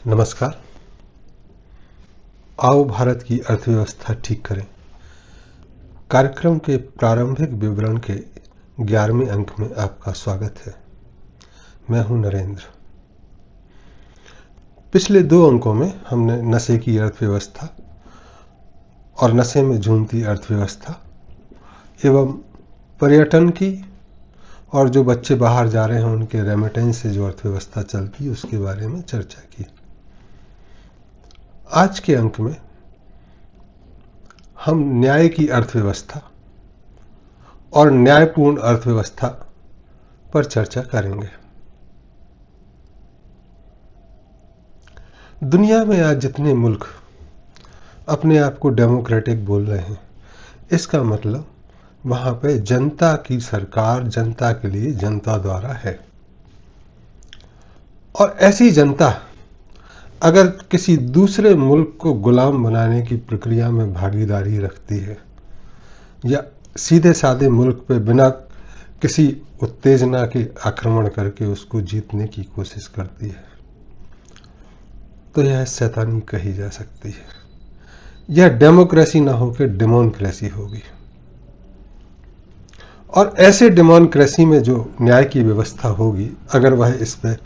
नमस्कार। आओ भारत की अर्थव्यवस्था ठीक करें कार्यक्रम के प्रारंभिक विवरण के 11वें अंक में आपका स्वागत है। मैं हूं नरेंद्र। पिछले 2 अंकों में हमने नशे की अर्थव्यवस्था और नशे में झूमती अर्थव्यवस्था एवं पर्यटन की और जो बच्चे बाहर जा रहे हैं उनके रेमिटेंस से जो अर्थव्यवस्था चलती है उसके बारे में चर्चा की। आज के अंक में हम न्याय की अर्थव्यवस्था और न्यायपूर्ण अर्थव्यवस्था पर चर्चा करेंगे। दुनिया में आज जितने मुल्क अपने आप को डेमोक्रेटिक बोल रहे हैं, इसका मतलब वहां पे जनता की सरकार जनता के लिए जनता द्वारा है। और ऐसी जनता अगर किसी दूसरे मुल्क को गुलाम बनाने की प्रक्रिया में भागीदारी रखती है या सीधे साधे मुल्क पे बिना किसी उत्तेजना के आक्रमण करके उसको जीतने की कोशिश करती है, तो यह शैतानी कही जा सकती है। यह डेमोक्रेसी ना होकर डेमोक्रेसी होगी। और ऐसे डेमोक्रेसी में जो न्याय की व्यवस्था होगी, अगर वह इस पर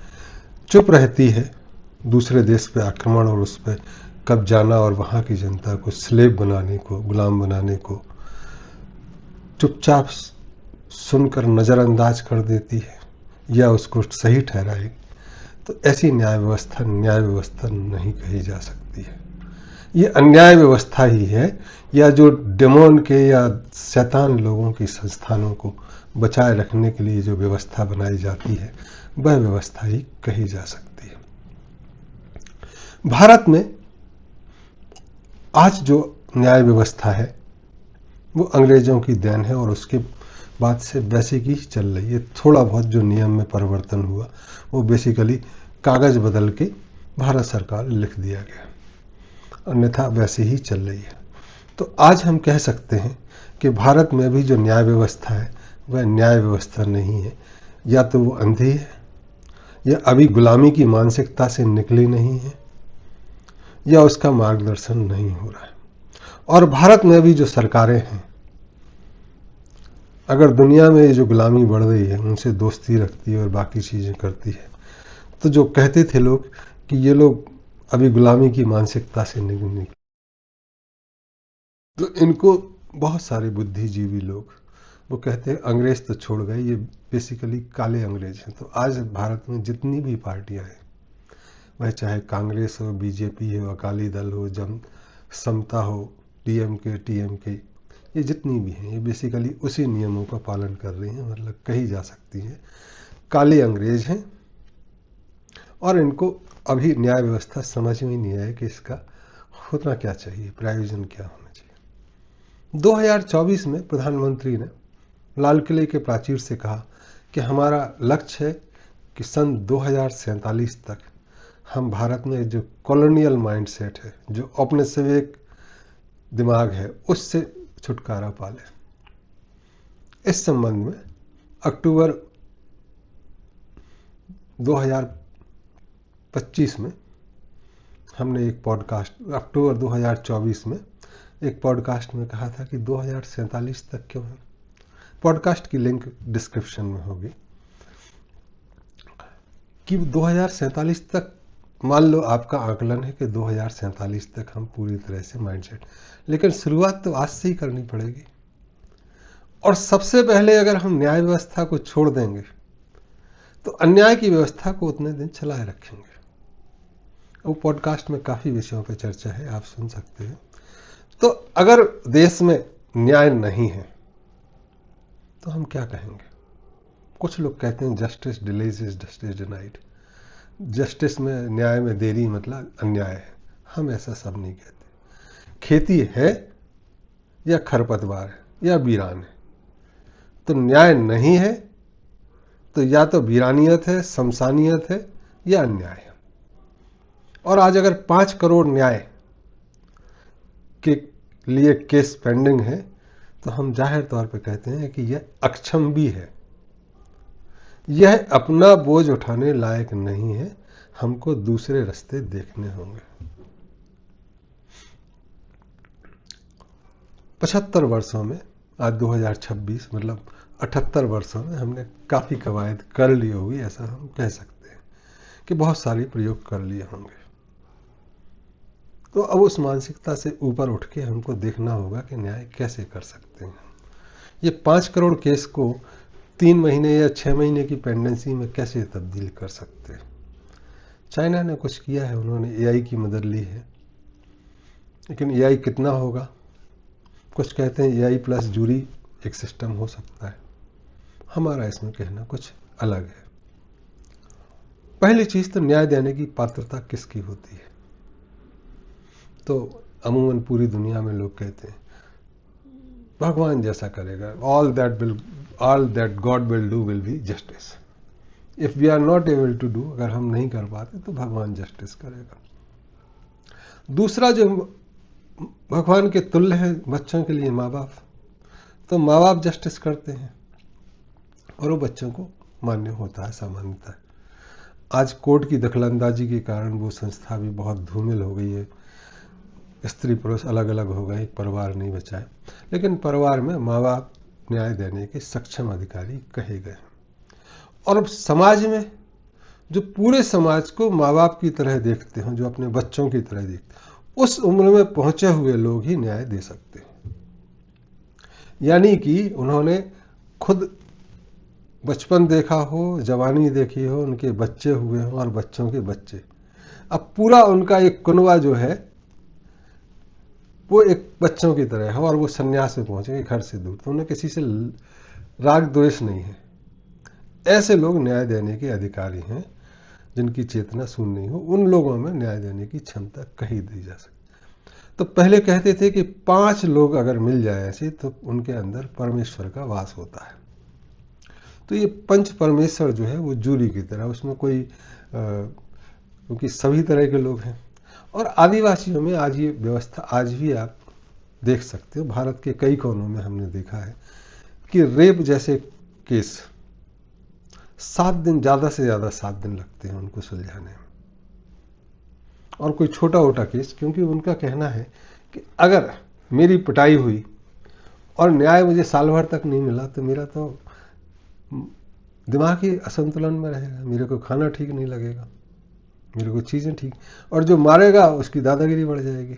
चुप रहती है, दूसरे देश पे आक्रमण और उस पर कब्जाना और वहां की जनता को स्लेव बनाने को, गुलाम बनाने को चुपचाप सुनकर नज़रअंदाज कर देती है या उसको सही ठहराएगी, तो ऐसी न्याय व्यवस्था नहीं कही जा सकती है। ये अन्याय व्यवस्था ही है, या जो डेमोन के या शैतान लोगों की संस्थानों को बचाए रखने के लिए जो व्यवस्था बनाई जाती है, वह व्यवस्था ही कही जा सकती है। भारत में आज जो न्याय व्यवस्था है वो अंग्रेजों की देन है और उसके बाद से बेसिकली चल रही है। थोड़ा बहुत जो नियम में परिवर्तन हुआ वो बेसिकली कागज बदल के भारत सरकार लिख दिया गया, अन्यथा वैसे ही चल रही है। तो आज हम कह सकते हैं कि भारत में भी जो न्याय व्यवस्था है वह न्याय व्यवस्था नहीं है। या तो वो अंधी है, या अभी गुलामी की मानसिकता से निकली नहीं है, या उसका मार्गदर्शन नहीं हो रहा है। और भारत में भी जो सरकारें हैं, अगर दुनिया में जो गुलामी बढ़ रही है उनसे दोस्ती रखती है और बाकी चीज़ें करती है, तो जो कहते थे लोग कि ये लोग अभी गुलामी की मानसिकता से नहीं, तो इनको बहुत सारे बुद्धिजीवी लोग वो कहते हैं अंग्रेज तो छोड़ गए, ये बेसिकली काले अंग्रेज हैं। तो आज भारत में जितनी भी पार्टियां हैं, वह चाहे कांग्रेस हो, बीजेपी हो, अकाली दल हो, जन समता हो, टीएमके, ये जितनी भी हैं, ये बेसिकली उसी नियमों का पालन कर रही हैं। मतलब कही जा सकती है काले अंग्रेज हैं। और इनको अभी न्याय व्यवस्था समझ में नहीं आया कि इसका होना क्या चाहिए, प्रायोजन क्या होना चाहिए। 2024 में प्रधानमंत्री ने लाल किले के प्राचीर से कहा कि हमारा लक्ष्य है कि सन 2047 तक हम भारत में जो कॉलोनियल माइंडसेट है, जो औपनिवेशिक दिमाग है, उससे छुटकारा पा लें। इस संबंध में अक्टूबर 2025 में हमने एक पॉडकास्ट, अक्टूबर 2024 में एक पॉडकास्ट में कहा था कि 2047 तक क्यों है। पॉडकास्ट की लिंक डिस्क्रिप्शन में होगी कि 2047 तक, मान लो आपका आकलन है कि 2047 तक हम पूरी तरह से माइंडसेट, लेकिन शुरुआत तो आज से ही करनी पड़ेगी। और सबसे पहले अगर हम न्याय व्यवस्था को छोड़ देंगे तो अन्याय की व्यवस्था को उतने दिन चलाए रखेंगे। वो पॉडकास्ट में काफ़ी विषयों पर चर्चा है, आप सुन सकते हैं। तो अगर देश में न्याय नहीं है तो हम क्या कहेंगे। कुछ लोग कहते हैं justice delays is justice denied. Justice में, न्याय में देरी मतलब अन्याय है। हम ऐसा सब नहीं कहते। खेती है या खरपतवार है या वीरान है, तो न्याय नहीं है तो या तो वीरानियत है, शमशानियत है या अन्याय है। और आज अगर 5 करोड़ न्याय के लिए केस पेंडिंग है तो हम जाहिर तौर पे कहते हैं कि यह अक्षम भी है, यह अपना बोझ उठाने लायक नहीं है। हमको दूसरे रास्ते देखने होंगे। 75 वर्षों में, आज 2026 मतलब 78 वर्षों में हमने काफ़ी कवायद कर ली होगी, ऐसा हम कह सकते हैं कि बहुत सारे प्रयोग कर लिए होंगे। तो अब उस मानसिकता से ऊपर उठ के हमको देखना होगा कि न्याय कैसे कर सकते हैं। ये 5 करोड़ केस को 3 महीने या 6 महीने की पेंडेंसी में कैसे तब्दील कर सकते हैं। चाइना ने कुछ किया है, उन्होंने एआई की मदद ली है, लेकिन एआई कितना होगा? कुछ कहते हैं एआई प्लस जूरी एक सिस्टम हो सकता है। हमारा इसमें कहना कुछ अलग है। पहली चीज तो न्याय देने की पात्रता किसकी होती है? तो अमूमन पूरी दुनिया में लोग कहते हैं भगवान जैसा करेगा, all that God will do will be justice. If we are not able to do, अगर हम नहीं कर पाते तो भगवान जस्टिस करेगा। दूसरा जो भगवान के तुल्य है बच्चों के लिए माँ बाप, तो माँ बाप जस्टिस करते हैं और वो बच्चों को मान्य होता है, सामान्यता है। आज कोर्ट की दखलंदाजी के कारण वो संस्था भी बहुत धूमिल हो गई है, स्त्री पुरुष अलग अलग हो गए, परिवार नहीं बचा है। लेकिन परिवार में माँ बाप न्याय देने के सक्षम अधिकारी कहे गए। और अब समाज में जो पूरे समाज को माँ बाप की तरह देखते हैं, जो अपने बच्चों की तरह देखते हैं, उस उम्र में पहुंचे हुए लोग ही न्याय दे सकते हैं। यानी कि उन्होंने खुद बचपन देखा हो, जवानी देखी हो, उनके बच्चे हुए हों और बच्चों के बच्चे, अब पूरा उनका एक कुनबा जो है वो एक बच्चों की तरह है और वो सन्यास में पहुंचेंगे घर से दूर, तो उन्हें किसी से राग द्वेष नहीं है। ऐसे लोग न्याय देने के अधिकारी हैं, जिनकी चेतना शून्य नहीं हो। उन लोगों में न्याय देने की क्षमता कहीं दी जा सकती। तो पहले कहते थे कि 5 लोग अगर मिल जाए ऐसे, तो उनके अंदर परमेश्वर का वास होता है। तो ये पंच परमेश्वर जो है वो जूरी की तरह, उसमें कोई क्योंकि सभी तरह के लोग हैं। और आदिवासियों में आज ये व्यवस्था आज भी आप देख सकते हो। भारत के कई कोनों में हमने देखा है कि रेप जैसे केस 7 दिन, ज़्यादा से ज़्यादा 7 दिन लगते हैं उनको सुलझाने में। और कोई छोटा मोटा केस, क्योंकि उनका कहना है कि अगर मेरी पिटाई हुई और न्याय मुझे साल भर तक नहीं मिला तो मेरा तो दिमाग ही असंतुलन में रहेगा, मेरे को खाना ठीक नहीं लगेगा, मेरे को चीज़ें ठीक, और जो मारेगा उसकी दादागिरी बढ़ जाएगी,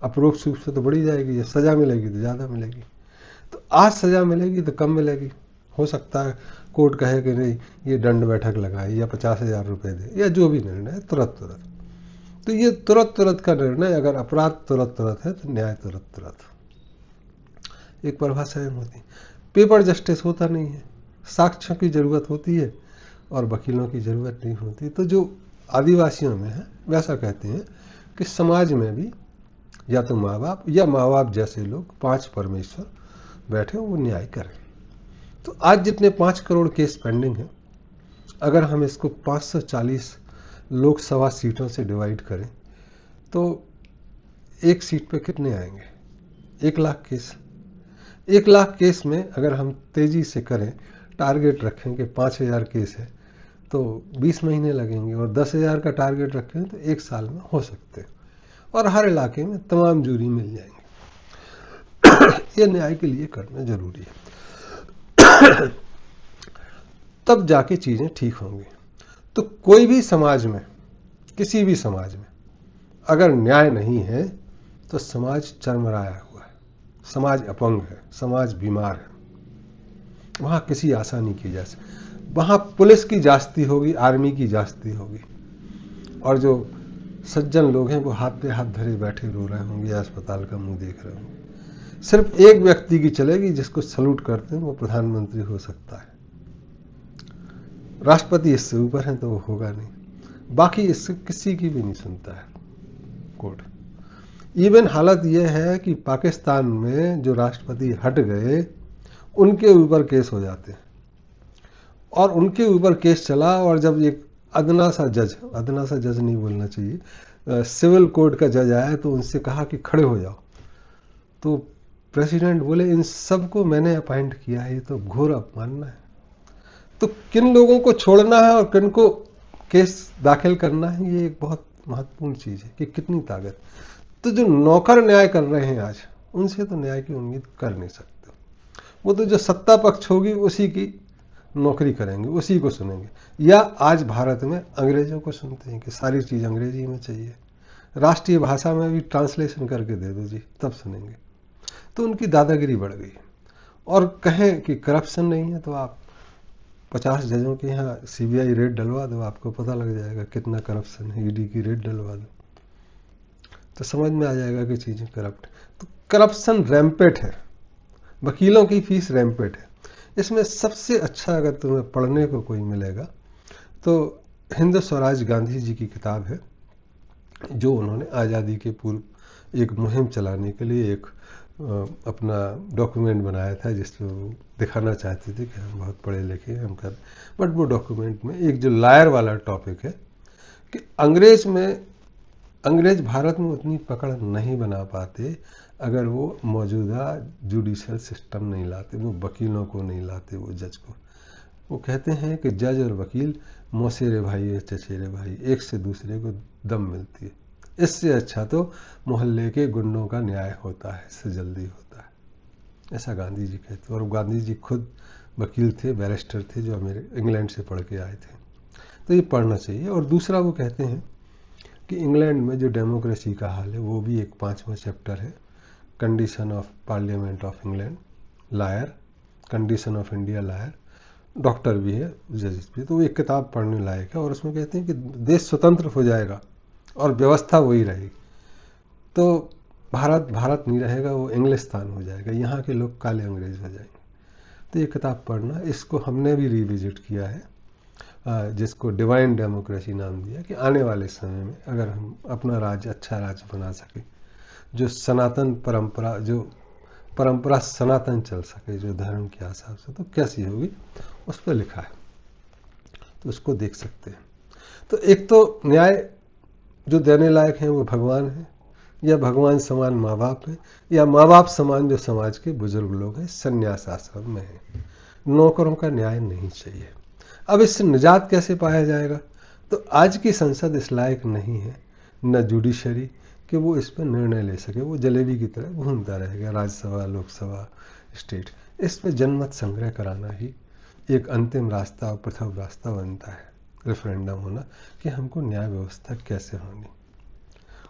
अपरोक्ष रूप से तो बढ़ी जाएगी। जब सज़ा मिलेगी तो ज़्यादा मिलेगी। तो आज सज़ा मिलेगी तो कम मिलेगी। हो सकता है कोर्ट कहे कि नहीं ये दंड बैठक लगाए या 50,000 रुपये दे, या जो भी निर्णय है तुरंत। तो ये तुरंत का निर्णय, अगर अपराध तुरंत है तो न्याय तुरंत। एक परिभाषा होती, पेपर जस्टिस होता नहीं है, साक्ष्यों की जरूरत होती है और वकीलों की जरूरत नहीं होती। तो जो आदिवासियों में है वैसा कहते हैं कि समाज में भी या तो माँ बाप या माँ बाप जैसे लोग 5 परमेश्वर बैठे वो न्याय करें। तो आज जितने 5 करोड़ केस पेंडिंग हैं, अगर हम इसको 540 लोकसभा सीटों से डिवाइड करें तो एक सीट पे कितने आएंगे? 1 लाख केस। 1 लाख केस में अगर हम तेजी से करें, टारगेट रखें कि 5,000 केस है तो 20 महीने लगेंगे, और 10,000 का टारगेट रखें तो 1 साल में हो सकते हैं, और हर इलाके में तमाम जूरी मिल जाएंगे। ये न्याय के लिए करना जरूरी है। तब जाके चीजें ठीक होंगी। तो कोई भी समाज में, किसी भी समाज में अगर न्याय नहीं है तो समाज चरमराया हुआ है, समाज अपंग है, समाज बीमार है। वहां किसी आशा नहीं की जा सकती। वहां पुलिस की जास्ती होगी, आर्मी की जास्ती होगी, और जो सज्जन लोग हैं वो हाथ पे हाथ धरे बैठे रो रहे होंगे या अस्पताल का मुंह देख रहे होंगे। सिर्फ एक व्यक्ति की चलेगी जिसको सलूट करते हैं, वो प्रधानमंत्री हो सकता है। राष्ट्रपति इससे ऊपर है तो वो होगा नहीं, बाकी इससे किसी की भी नहीं सुनता है कोर्ट। इवन हालत यह है कि पाकिस्तान में जो राष्ट्रपति हट गए उनके ऊपर केस हो जाते हैं, और उनके ऊपर केस चला, और जब एक अदना सा जज नहीं बोलना चाहिए, सिविल कोर्ट का जज आया तो उनसे कहा कि खड़े हो जाओ, तो प्रेसिडेंट बोले इन सबको मैंने अपॉइंट किया है, ये तो घोर अपमानना है। तो किन लोगों को छोड़ना है और किन को केस दाखिल करना है, ये एक बहुत महत्वपूर्ण चीज़ है कि कितनी ताकत। तो जो नौकर न्याय कर रहे हैं आज, उनसे तो न्याय की उम्मीद कर नहीं सकते। वो तो जो सत्ता पक्ष होगी उसी की नौकरी करेंगे, उसी को सुनेंगे। या आज भारत में अंग्रेजों को सुनते हैं कि सारी चीज़ अंग्रेजी में चाहिए, राष्ट्रीय भाषा में भी ट्रांसलेशन करके दे दो जी, तब सुनेंगे। तो उनकी दादागिरी बढ़ गई। और कहें कि करप्शन नहीं है, तो आप 50 जजों के यहाँ सीबीआई रेड डलवा दो, आपको पता लग जाएगा कितना करप्शन है। ईडी की रेड डलवा दो तो समझ में आ जाएगा कि चीज़ें करप्ट। तो करप्शन रैम्पेट है, वकीलों की फीस रैम्पेट है। इसमें सबसे अच्छा अगर तुम्हें पढ़ने को कोई मिलेगा तो हिंद स्वराज गांधी जी की किताब है, जो उन्होंने आज़ादी के पूर्व एक मुहिम चलाने के लिए एक अपना डॉक्यूमेंट बनाया था, जिसमें वो दिखाना चाहते थे कि हम बहुत पढ़े लिखे हैं, हम कर। बट वो डॉक्यूमेंट में एक जो लायर वाला टॉपिक है कि अंग्रेज भारत में उतनी पकड़ नहीं बना पाते अगर वो मौजूदा जुडिशल सिस्टम नहीं लाते, वो वकीलों को नहीं लाते, वो जज को। वो कहते हैं कि जज और वकील मौसेरे भाई है, चचेरे भाई, एक से दूसरे को दम मिलती है। इससे अच्छा तो मोहल्ले के गुंडों का न्याय होता है, इससे जल्दी होता है, ऐसा गांधी जी कहते। और गांधी जी खुद वकील थे, बैरिस्टर थे, जो इंग्लैंड से पढ़ के आए थे। तो ये पढ़ना चाहिए। और दूसरा वो कहते हैं कि इंग्लैंड में जो डेमोक्रेसी का हाल है, वो भी एक 5वां चैप्टर है, condition of parliament of England, liar, condition of India, liar. Doctor भी है, जजेस भी। तो वो एक किताब पढ़ने लायक है। और उसमें कहते हैं कि देश स्वतंत्र हो जाएगा और व्यवस्था वही रहेगी, तो भारत नहीं रहेगा, वो इंग्लिस्तान हो जाएगा, यहाँ के लोग काले अंग्रेज हो जाएंगे। तो ये किताब पढ़ना, इसको हमने भी रिविजिट किया है, जिसको डिवाइन डेमोक्रेसी नाम दिया, कि आने वाले समय में अगर हम अपना राज्य अच्छा राज्य बना सके, जो सनातन परंपरा, जो परंपरा सनातन चल सके, जो धर्म के हिसाब से, तो कैसी होगी, उस पर लिखा है, तो उसको देख सकते हैं। तो एक तो न्याय जो देने लायक हैं वो भगवान है, या भगवान समान माँ बाप है, या माँ बाप समान जो समाज के बुजुर्ग लोग हैं, संन्यास आश्रम में है। नौकरों का न्याय नहीं चाहिए। अब इससे निजात कैसे पाया जाएगा? तो आज की संसद इस लायक नहीं है, न जुडिशरी, कि वो इस पर निर्णय ले सके। वो जलेबी की तरह घूमता रहेगा, राज्यसभा, लोकसभा, स्टेट। इस पर जनमत संग्रह कराना ही एक अंतिम रास्ता और प्रथम रास्ता बनता है, रेफरेंडम होना, कि हमको न्याय व्यवस्था कैसे होनी।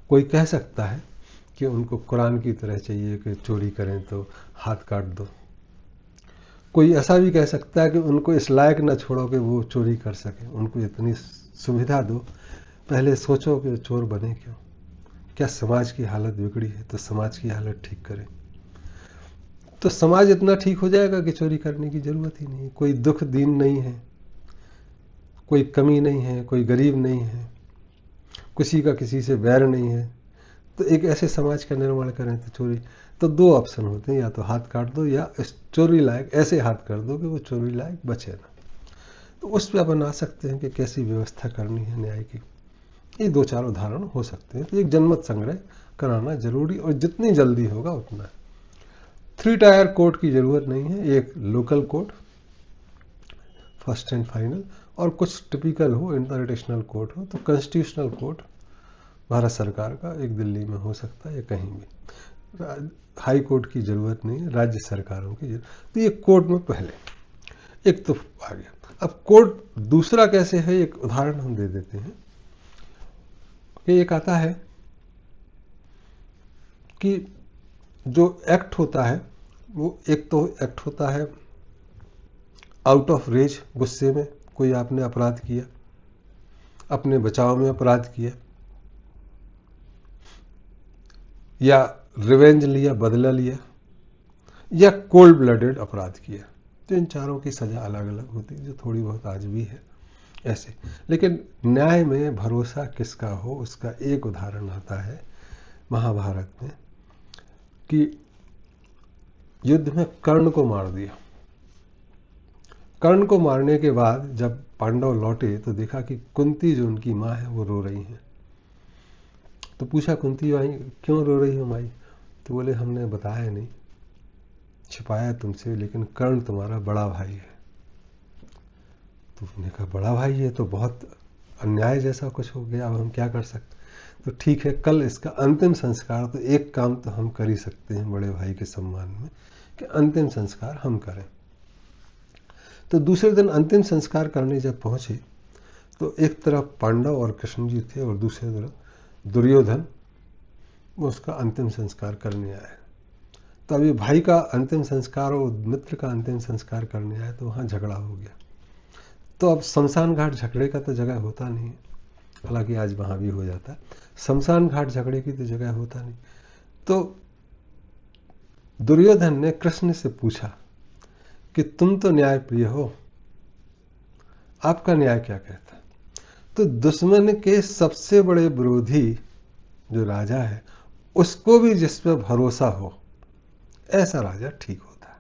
कोई कह सकता है कि उनको कुरान की तरह चाहिए कि चोरी करें तो हाथ काट दो। कोई ऐसा भी कह सकता है कि उनको इस लायक न छोड़ो कि वो चोरी कर सके, उनको इतनी सुविधा दो। पहले सोचो कि चोर बने क्यों, क्या समाज की हालत बिगड़ी है, तो समाज की हालत ठीक करें, तो समाज इतना ठीक हो जाएगा कि चोरी करने की जरूरत ही नहीं है। कोई दुख दीन नहीं है, कोई कमी नहीं है, कोई गरीब नहीं है, किसी का किसी से बैर नहीं है। तो एक ऐसे समाज का निर्माण करें तो चोरी, तो 2 ऑप्शन होते हैं, या तो हाथ काट दो, या इस चोरी लायक ऐसे हाथ कर दो कि वो चोरी लायक बचे ना। तो उस पर अपन आ सकते हैं कि कैसी व्यवस्था करनी है न्याय की। ये 2-4 उदाहरण हो सकते हैं। तो एक जनमत संग्रह कराना जरूरी, और जितनी जल्दी होगा उतना। 3 टायर कोर्ट की जरूरत नहीं है, एक local court, first and final, और कुछ टिपिकल हो, इंटरनेशनल कोर्ट हो, तो कॉन्स्टिट्यूशनल कोर्ट भारत सरकार का एक दिल्ली में हो सकता है, या कहीं भी। हाई कोर्ट की जरूरत नहीं है, राज्य सरकारों की जरूरत। तो ये कोर्ट में पहले एक तो आ गया। अब कोर्ट दूसरा कैसे है, एक उदाहरण हम दे देते हैं कि एक आता है कि जो एक्ट होता है, वो एक तो एक्ट होता है आउट ऑफ रेज, गुस्से में कोई आपने अपराध किया, अपने बचाव में अपराध किया, या रिवेंज लिया, बदला लिया, या कोल्ड ब्लडेड अपराध किया। तो इन चारों की सजा अलग अलग होती है, जो थोड़ी बहुत आज भी है ऐसे। लेकिन न्याय में भरोसा किसका हो, उसका एक उदाहरण आता है महाभारत में, कि युद्ध में कर्ण को मार दिया। कर्ण को मारने के बाद जब पांडव लौटे तो देखा कि कुंती जो उनकी माँ है वो रो रही हैं। तो पूछा, कुंती भाई क्यों रो रही हो माई? तो बोले, हमने बताया नहीं, छिपाया तुमसे, लेकिन कर्ण तुम्हारा बड़ा भाई है। तो उसने कहा, बड़ा भाई है तो बहुत अन्याय जैसा कुछ हो गया, अब हम क्या कर सकते? तो ठीक है, कल इसका अंतिम संस्कार, तो एक काम तो हम कर ही सकते हैं बड़े भाई के सम्मान में, कि अंतिम संस्कार हम करें। तो दूसरे दिन अंतिम संस्कार करने जब पहुंचे तो एक तरफ पांडव और कृष्ण जी थे और दूसरी तरफ दुर्योधन, वो उसका अंतिम संस्कार करने आए। तो अभी भाई का अंतिम संस्कार और मित्र का अंतिम संस्कार करने आए तो वहाँ झगड़ा हो गया। तो अब शमशान घाट झगड़े का तो जगह होता नहीं है, हालांकि आज वहाँ भी हो जाता है। शमशान घाट झगड़े की तो जगह होता नहीं। तो दुर्योधन ने कृष्ण से पूछा कि तुम तो न्याय प्रिय हो, आपका न्याय क्या कहता है? तो दुश्मन के सबसे बड़े विरोधी जो राजा है, उसको भी जिस पर भरोसा हो, ऐसा राजा ठीक होता है।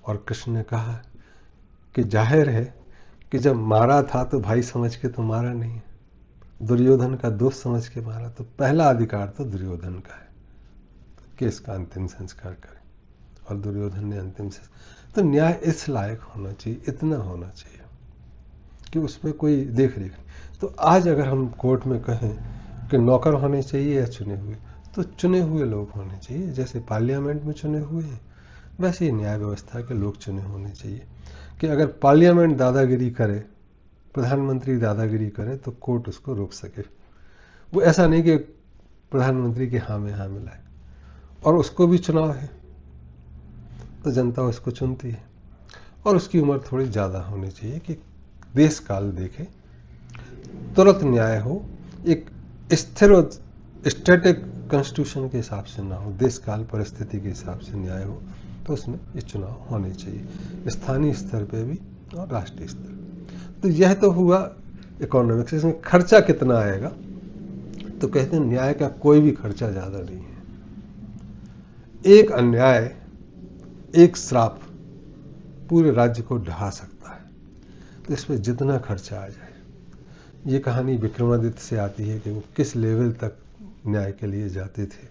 और कृष्ण ने कहा कि जाहिर है कि जब मारा था तो भाई समझ के तो मारा नहीं, दुर्योधन का दोस्त समझ के मारा, तो पहला अधिकार तो दुर्योधन का है कि इसका अंतिम संस्कार करें। और दुर्योधन ने अंतिम संस्कार। तो न्याय इस लायक होना चाहिए, इतना होना चाहिए कि उसमें कोई देख रेख नहीं। तो आज अगर हम कोर्ट में कहें कि नौकर होने चाहिए या चुने हुए, तो चुने हुए लोग होने चाहिए। जैसे पार्लियामेंट में चुने हुए हैं, वैसे ही न्याय व्यवस्था के लोग चुने होने चाहिए कि अगर पार्लियामेंट दादागिरी करे, प्रधानमंत्री दादागिरी करे, तो कोर्ट उसको रोक सके। वो ऐसा नहीं कि प्रधानमंत्री के हाँ में हाँ मिलाए। और उसको भी चुनाव है तो जनता उसको चुनती है, और उसकी उम्र थोड़ी ज़्यादा होनी चाहिए कि देश काल देखे, तुरंत न्याय हो, एक स्थिर स्टैटिक कॉन्स्टिट्यूशन के हिसाब से ना हो, देश काल परिस्थिति के हिसाब से न्याय हो। तो उसमें ये चुनाव होने चाहिए, स्थानीय स्तर पे भी और राष्ट्रीय स्तर। तो यह तो हुआ इकोनॉमिक्स। इसमें खर्चा कितना आएगा? तो कहते हैं न्याय का कोई भी खर्चा ज़्यादा नहीं है। एक अन्याय, एक श्राप पूरे राज्य को ढहा सकता है। तो इसमें जितना खर्चा आ जाए, ये कहानी विक्रमादित्य से आती है कि वो किस लेवल तक न्याय के लिए जाते थे।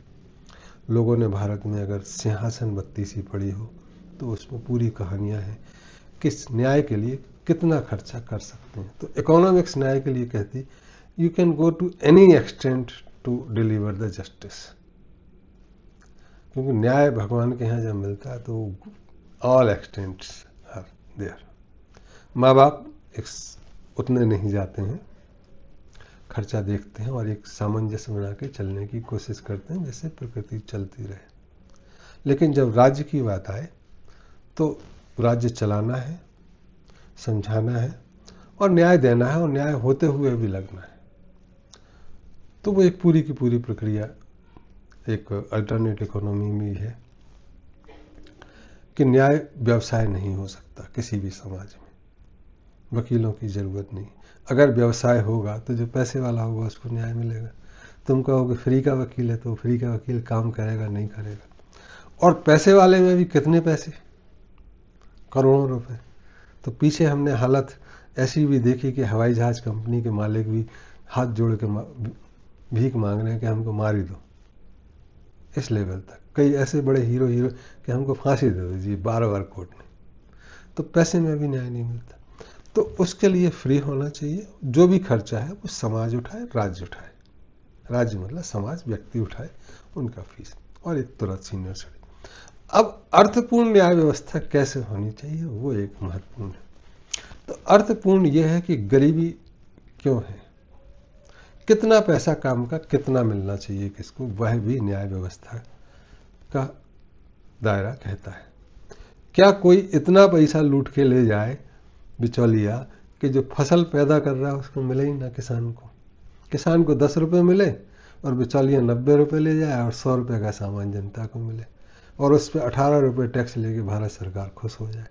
लोगों ने भारत में अगर सिंहासन बत्ती सी पड़ी हो तो उसमें पूरी कहानियाँ हैं कि न्याय के लिए कितना खर्चा कर सकते हैं। तो इकोनॉमिक्स न्याय के लिए कहती you can go to any extent to deliver the justice, क्योंकि न्याय भगवान के यहाँ जब मिलता है तो ऑल एक्सटेंट्स आर देयर। माँ बाप उतने नहीं जाते हैं, खर्चा देखते हैं और एक सामंजस्य बना के चलने की कोशिश करते हैं जैसे प्रकृति चलती रहे। लेकिन जब राज्य की बात आए तो राज्य चलाना है, समझाना है और न्याय देना है, और न्याय होते हुए भी लगना है। तो वो एक पूरी की पूरी प्रक्रिया एक अल्टरनेट इकोनॉमी में है कि न्याय व्यवसाय नहीं हो सकता किसी भी समाज में। वकीलों की ज़रूरत नहीं। अगर व्यवसाय होगा तो जो पैसे वाला होगा उसको न्याय मिलेगा। तुम कहोगे फ्री का वकील है, तो फ्री का वकील काम करेगा नहीं करेगा। और पैसे वाले में भी कितने पैसे, करोड़ों रुपए। तो पीछे हमने हालत ऐसी भी देखी कि हवाई जहाज़ कंपनी के मालिक भी हाथ जोड़ के भीख मांग रहे हैं कि हमको मार ही दो, इस लेवल तक। कई ऐसे बड़े हीरो कि हमको फांसी दे दो जी, बार कोर्ट में। तो पैसे में भी न्याय नहीं मिलता। तो उसके लिए फ्री होना चाहिए। जो भी खर्चा है वो समाज उठाए, राज्य उठाए। राज्य मतलब समाज, व्यक्ति उठाए उनका फीस, और एक तुरंत सीनियर सिटीजन। अब अर्थपूर्ण न्याय व्यवस्था कैसे होनी चाहिए, वो एक महत्वपूर्ण है। तो अर्थपूर्ण यह है कि गरीबी क्यों है, कितना पैसा काम का कितना मिलना चाहिए किसको, वह भी न्याय व्यवस्था का दायरा कहता है। क्या कोई इतना पैसा लूट के ले जाए बिचौलिया कि जो फसल पैदा कर रहा है उसको मिले ही ना किसान को। किसान को 10 रुपये मिले और बिचौलिया 90 रुपये ले जाए और 100 रुपये का सामान जनता को मिले, और उस पर 18 रुपये टैक्स लेके भारत सरकार खुश हो जाए।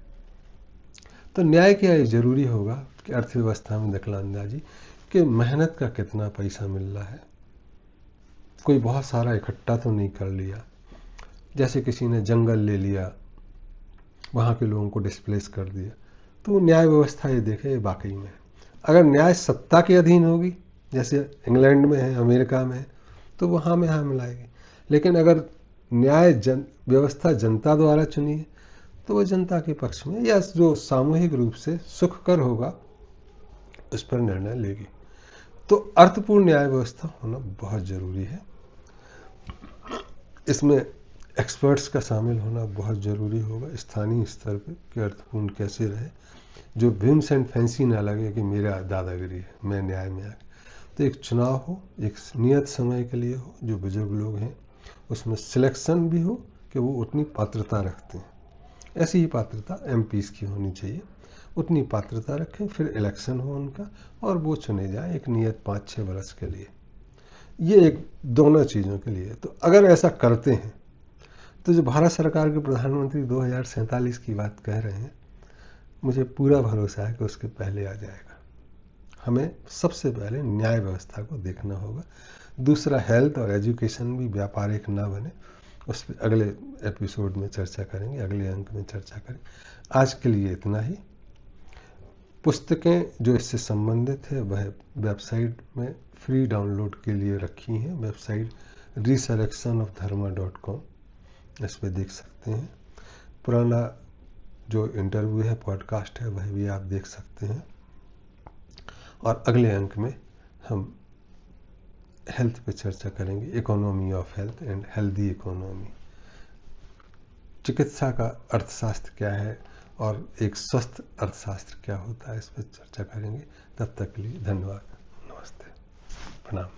तो न्याय क्या ये जरूरी होगा कि अर्थव्यवस्था में दखलंदाजी कि मेहनत का कितना पैसा मिल रहा है। कोई बहुत सारा इकट्ठा तो नहीं कर लिया, जैसे किसी ने जंगल ले लिया, वहाँ के लोगों को डिस्प्लेस कर दिया। तो न्याय व्यवस्था ये देखे ये वाकई में, अगर न्याय सत्ता के अधीन होगी जैसे इंग्लैंड में है, अमेरिका में है, तो वहाँ में हाँ मिलाएगी। लेकिन अगर न्याय व्यवस्था जनता द्वारा चुनी है तो वो जनता के पक्ष में, या जो सामूहिक रूप से सुखकर होगा इस पर निर्णय लेगी। तो अर्थपूर्ण न्याय व्यवस्था होना बहुत जरूरी है। इसमें एक्सपर्ट्स का शामिल होना बहुत ज़रूरी होगा स्थानीय स्तर पे कि अर्थपूर्ण कैसे रहे, जो विम्स एंड फैंसी ना लगे कि मेरा दादागिरी है, मैं न्याय में आ गया। तो एक चुनाव हो, एक नियत समय के लिए हो, जो बुजुर्ग लोग हैं उसमें सिलेक्शन भी हो कि वो उतनी पात्रता रखते हैं। ऐसी ही पात्रता एमपीज़ की होनी चाहिए, उतनी पात्रता रखें, फिर इलेक्शन हो उनका और वो चुने जाएं एक नियत 5-6 वर्ष के लिए। ये एक दोनों चीज़ों के लिए। तो अगर ऐसा करते हैं तो जो भारत सरकार के प्रधानमंत्री 2047 की बात कह रहे हैं, मुझे पूरा भरोसा है कि उसके पहले आ जाएगा। हमें सबसे पहले न्याय व्यवस्था को देखना होगा। दूसरा, हेल्थ और एजुकेशन भी व्यापारिक ना बने, उस पर अगले एपिसोड में चर्चा करेंगे, अगले अंक में चर्चा करेंगे। आज के लिए इतना ही। पुस्तकें जो इससे संबंधित है वह वेबसाइट में फ्री डाउनलोड के लिए रखी हैं। वेबसाइट resurrectionofdharma.com, इस पर देख सकते हैं। पुराना जो इंटरव्यू है, पॉडकास्ट है, वह भी आप देख सकते हैं। और अगले अंक में हम हेल्थ पे चर्चा करेंगे, economy of health and healthy economy. चिकित्सा का अर्थशास्त्र क्या है और एक स्वस्थ अर्थशास्त्र क्या होता है, इस पर चर्चा करेंगे। तब तक के लिए धन्यवाद, नमस्ते, प्रणाम।